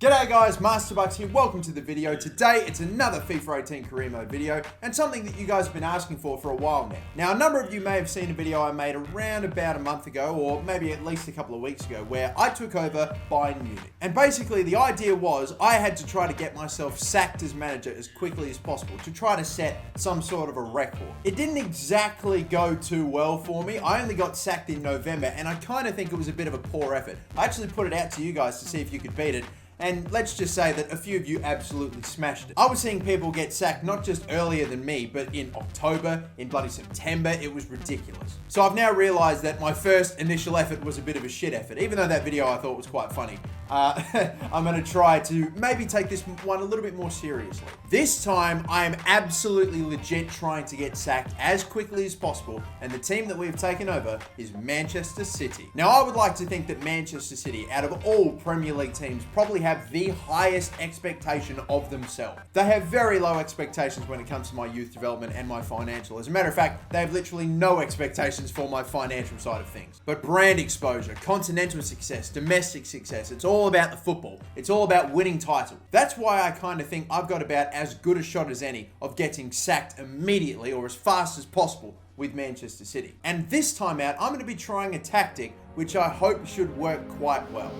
G'day guys, MasterBucks here, welcome to the video. Today it's another FIFA 18 career mode video and something that you guys have been asking for a while now. Now a number of you may have seen a video I made around about a month ago or maybe at least a couple of weeks ago where I took over Bayern Munich. And basically the idea was I had to try to get myself sacked as manager as quickly as possible to try to set some sort of a record. It didn't exactly go too well for me. I only got sacked in November and I kind of think it was a bit of a poor effort. I actually put it out to you guys to see if you could beat it. And let's just say that a few of you absolutely smashed it. I was seeing people get sacked not just earlier than me, but in October, in bloody September. It was ridiculous. So I've now realized that my first initial effort was a bit of a shit effort. Even though that video I thought was quite funny. I'm going to try to maybe take this one a little bit more seriously. This time, I am absolutely legit trying to get sacked as quickly as possible, and the team that we've taken over is Manchester City. Now, I would like to think that Manchester City, out of all Premier League teams, probably have the highest expectation of themselves. They have very low expectations when it comes to my youth development and my financial. As a matter of fact, they have literally no expectations for my financial side of things. But brand exposure, continental success, domestic success, it's all about the football. It's all about winning titles. That's why I kind of think I've got about as good a shot as any of getting sacked immediately or as fast as possible with Manchester City. And this time out, I'm going to be trying a tactic which I hope should work quite well.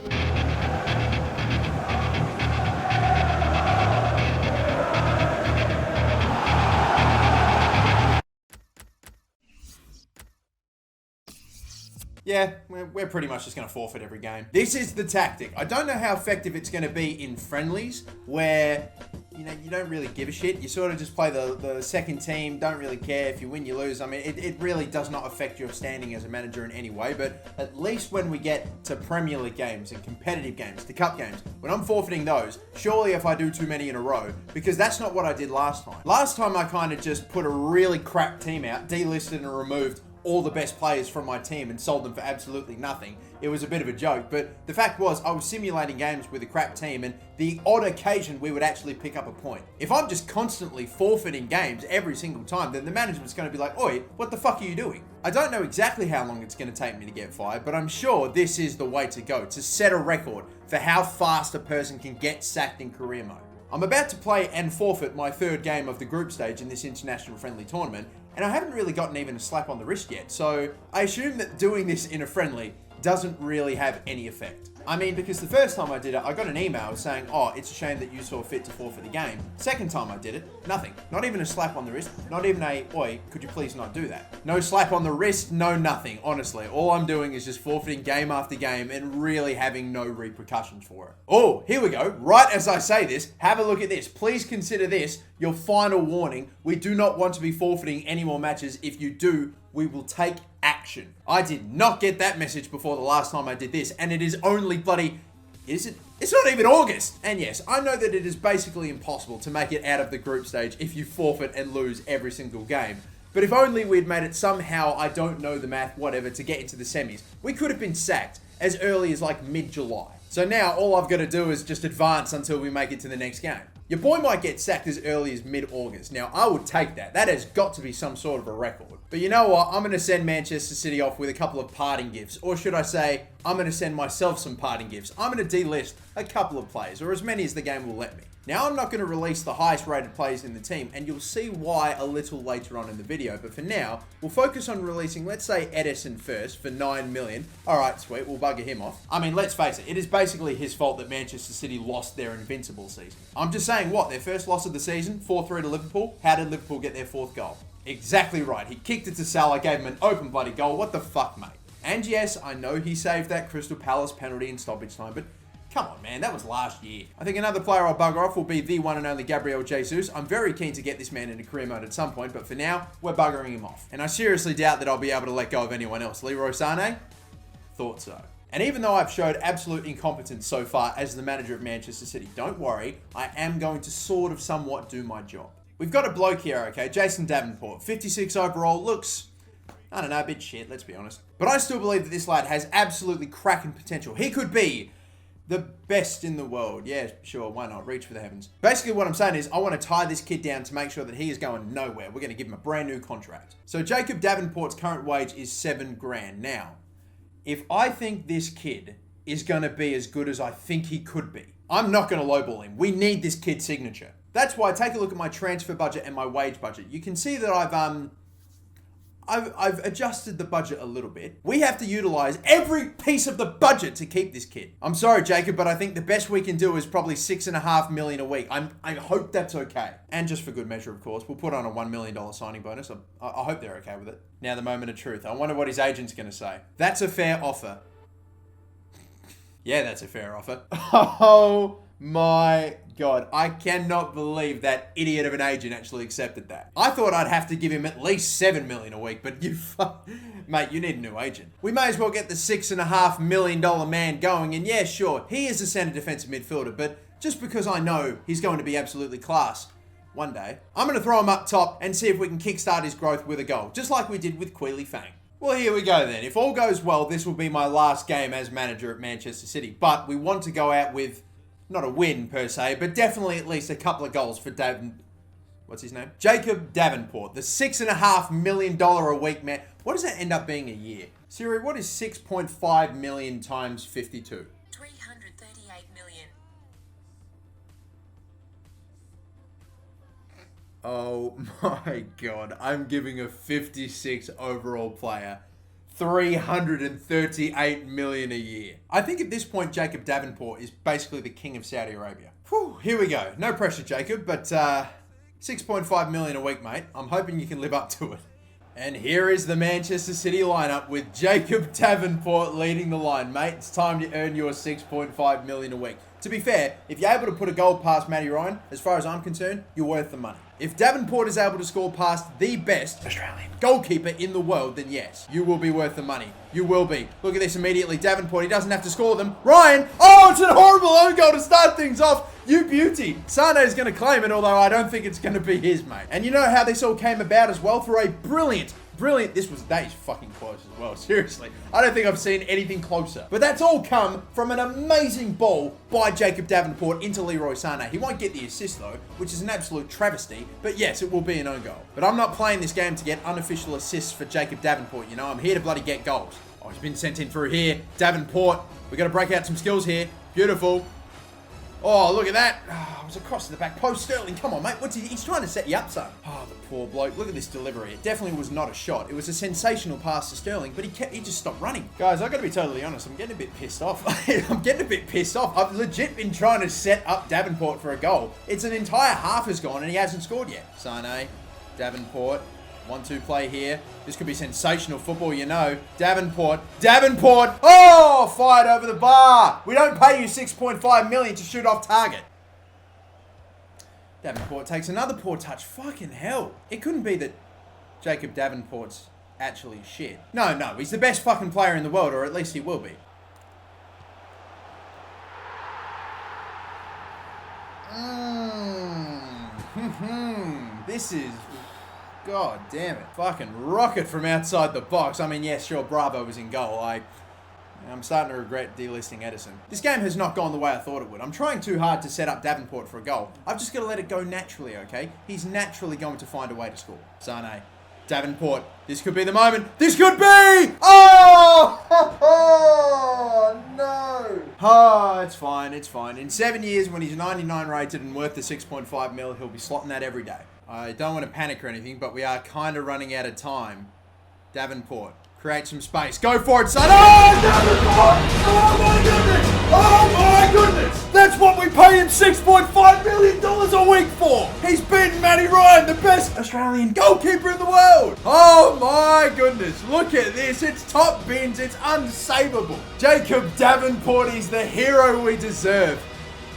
Yeah, we're pretty much just going to forfeit every game. This is the tactic. I don't know how effective it's going to be in friendlies where, you don't really give a shit. You sort of just play the second team, don't really care if you win, you lose. I mean, it really does not affect your standing as a manager in any way, but at least when we get to Premier League games and competitive games, the cup games, when I'm forfeiting those, surely if I do too many in a row, because that's not what I did last time. Last time I kind of just put a really crap team out, delisted and removed all the best players from my team and sold them for absolutely nothing. It was a bit of a joke, but the fact was I was simulating games with a crap team and the odd occasion we would actually pick up a point. If I'm just constantly forfeiting games every single time, then the management's going to be like, oi, what the fuck are you doing? I don't know exactly how long it's going to take me to get fired, but I'm sure this is the way to go, to set a record for how fast a person can get sacked in career mode. I'm about to play and forfeit my third game of the group stage in this international friendly tournament, and I haven't really gotten even a slap on the wrist yet, so I assume that doing this in a friendly doesn't really have any effect. I mean, because the first time I did it, I got an email saying, oh, it's a shame that you saw fit to forfeit the game. Second time I did it, nothing. Not even a slap on the wrist, not even a, oi, could you please not do that? No slap on the wrist, no nothing, honestly. All I'm doing is just forfeiting game after game and really having no repercussions for it. Oh, here we go. Right as I say this, have a look at this. Please consider this your final warning. We do not want to be forfeiting any more matches. If you do, we will take action. I did not get that message before the last time I did this, and it is only bloody, is it? It's not even August. And yes, I know that it is basically impossible to make it out of the group stage if you forfeit and lose every single game. But if only we'd made it somehow, I don't know the math, whatever, to get into the semis. We could have been sacked as early as like mid-July. So now all I've got to do is just advance until we make it to the next game. Your boy might get sacked as early as mid-August. Now, I would take that. That has got to be some sort of a record. But you know what? I'm going to send Manchester City off with a couple of parting gifts. Or should I say, I'm going to send myself some parting gifts. I'm going to delist a couple of players, or as many as the game will let me. Now, I'm not going to release the highest rated players in the team, and you'll see why a little later on in the video. But for now, we'll focus on releasing, let's say, Edison first for 9 million. All right, sweet, we'll bugger him off. I mean, let's face it is basically his fault that Manchester City lost their invincible season. I'm just saying, what, their first loss of the season, 4-3 to Liverpool? How did Liverpool get their fourth goal? Exactly right. He kicked it to Salah, gave him an open bloody goal. What the fuck, mate? And yes, I know he saved that Crystal Palace penalty in stoppage time, but come on, man, that was last year. I think another player I'll bugger off will be the one and only Gabriel Jesus. I'm very keen to get this man into career mode at some point, but for now, we're buggering him off. And I seriously doubt that I'll be able to let go of anyone else. Leroy Sané? Thought so. And even though I've showed absolute incompetence so far as the manager of Manchester City, don't worry, I am going to sort of somewhat do my job. We've got a bloke here, okay, Jason Davenport, 56 overall, looks, I don't know, a bit shit, let's be honest. But I still believe that this lad has absolutely cracking potential. He could be the best in the world. Yeah, sure, why not? Reach for the heavens. Basically what I'm saying is I want to tie this kid down to make sure that he is going nowhere. We're going to give him a brand new contract. So Jacob Davenport's current wage is $7 grand. Now, if I think this kid is going to be as good as I think he could be. I'm not going to lowball him. We need this kid's signature. That's why take a look at my transfer budget and my wage budget. You can see that I've adjusted the budget a little bit. We have to utilize every piece of the budget to keep this kid. I'm sorry, Jacob, but I think the best we can do is probably $6.5 million a week. I hope that's okay. And just for good measure, of course, we'll put on a $1 million signing bonus. I hope they're okay with it. Now, the moment of truth. I wonder what his agent's going to say. That's a fair offer. Yeah, that's a fair offer. Oh my God. I cannot believe that idiot of an agent actually accepted that. I thought I'd have to give him at least $7 million a week, but mate, you need a new agent. We may as well get the $6.5 million man going. And yeah, sure, he is a center defensive midfielder, but just because I know he's going to be absolutely class one day, I'm going to throw him up top and see if we can kickstart his growth with a goal, just like we did with Queely Fang. Well, here we go then. If all goes well, this will be my last game as manager at Manchester City. But we want to go out with, not a win per se, but definitely at least a couple of goals for what's his name? Jacob Davenport, the $6.5 million a week man. What does that end up being a year? Siri, what is 6.5 million times 52? 338 million. Oh my God, I'm giving a 56 overall player $338 million a year. I think at this point, Jacob Davenport is basically the king of Saudi Arabia. Whew, here we go. No pressure, Jacob, but 6.5 million a week, mate. I'm hoping you can live up to it. And here is the Manchester City lineup with Jacob Davenport leading the line, mate. It's time to earn your 6.5 million a week. To be fair, if you're able to put a goal past Matty Ryan, as far as I'm concerned, you're worth the money. If Davenport is able to score past the best Australian goalkeeper in the world, then yes, you will be worth the money. You will be. Look at this immediately. Davenport, he doesn't have to score them. Ryan, oh, it's a horrible own goal to start things off. You beauty. Sane is going to claim it, although I don't think it's going to be his, mate. And you know how this all came about as well? For a brilliant, that is fucking close as well, seriously. I don't think I've seen anything closer. But that's all come from an amazing ball by Jacob Davenport into Leroy Sane. He won't get the assist though, which is an absolute travesty, but yes, it will be an own goal. But I'm not playing this game to get unofficial assists for Jacob Davenport, you know? I'm here to bloody get goals. Oh, he's been sent in through here. Davenport, we've got to break out some skills here. Beautiful. Oh, look at that. Oh, it was across to the back post. Sterling, come on, mate. He's trying to set you up, son. Oh, the poor bloke. Look at this delivery. It definitely was not a shot. It was a sensational pass to Sterling, but he just stopped running. Guys, I've got to be totally honest. I'm getting a bit pissed off. I've legit been trying to set up Davenport for a goal. It's an entire half has gone and he hasn't scored yet. Sane, Davenport. 1-2 play here. This could be sensational football, you know. Davenport. Oh, fired over the bar. We don't pay you 6.5 million to shoot off target. Davenport takes another poor touch. Fucking hell. It couldn't be that Jacob Davenport's actually shit. No, he's the best fucking player in the world, or at least he will be. This is... God damn it. Fucking rocket from outside the box. I mean, yes, sure, Bravo was in goal. I'm starting to regret delisting Edison. This game has not gone the way I thought it would. I'm trying too hard to set up Davenport for a goal. I've just got to let it go naturally, okay? He's naturally going to find a way to score. Sane. Davenport. This could be the moment. This could be! Oh! No! Oh, it's fine. In 7 years, when he's 99 rated and worth the 6.5 mil, he'll be slotting that every day. I don't want to panic or anything, but we are kind of running out of time. Davenport, create some space. Go for it, son. Oh, Davenport! Oh, my goodness! That's what we pay him $6.5 million a week for! He's beaten Matty Ryan, the best Australian goalkeeper in the world! Oh, my goodness. Look at this. It's top bins. It's unsavable. Jacob Davenport is the hero we deserve.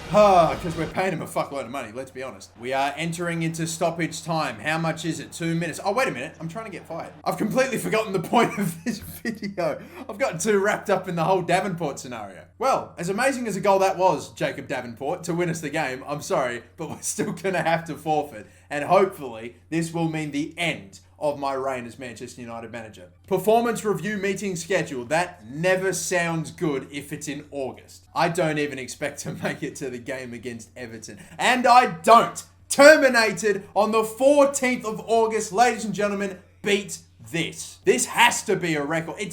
Because we're paying him a fuckload of money, let's be honest. We are entering into stoppage time. How much is it? 2 minutes. Oh, wait a minute. I'm trying to get fired. I've completely forgotten the point of this video. I've gotten too wrapped up in the whole Davenport scenario. Well, as amazing as a goal that was, Jacob Davenport, to win us the game, I'm sorry, but we're still going to have to forfeit. And hopefully, this will mean the end of my reign as Manchester United manager. Performance review meeting scheduled. That never sounds good if it's in August. I don't even expect to make it to the game against Everton. And I don't. Terminated on the 14th of August. Ladies and gentlemen, beat this. This has to be a record. It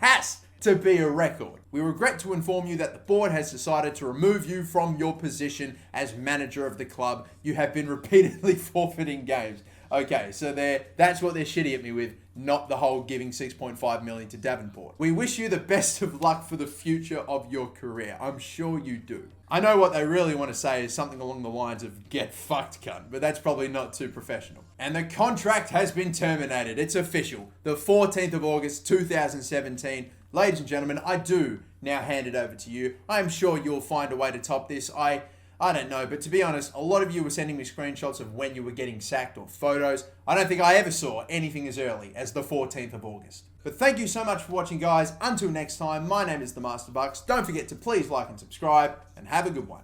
has to be a record. We regret to inform you that the board has decided to remove you from your position as manager of the club. You have been repeatedly forfeiting games. Okay, so that's what they're shitty at me with, not the whole giving 6.5 million to Davenport. We wish you the best of luck for the future of your career. I'm sure you do. I know what they really want to say is something along the lines of get fucked, cunt, but that's probably not too professional. And the contract has been terminated. It's official. The 14th of August, 2017. Ladies and gentlemen, I do now hand it over to you. I'm sure you'll find a way to top this. I don't know, but to be honest, a lot of you were sending me screenshots of when you were getting sacked or photos. I don't think I ever saw anything as early as the 14th of August. But thank you so much for watching, guys. Until next time, my name is the MasterBucks. Don't forget to please like and subscribe, and have a good one.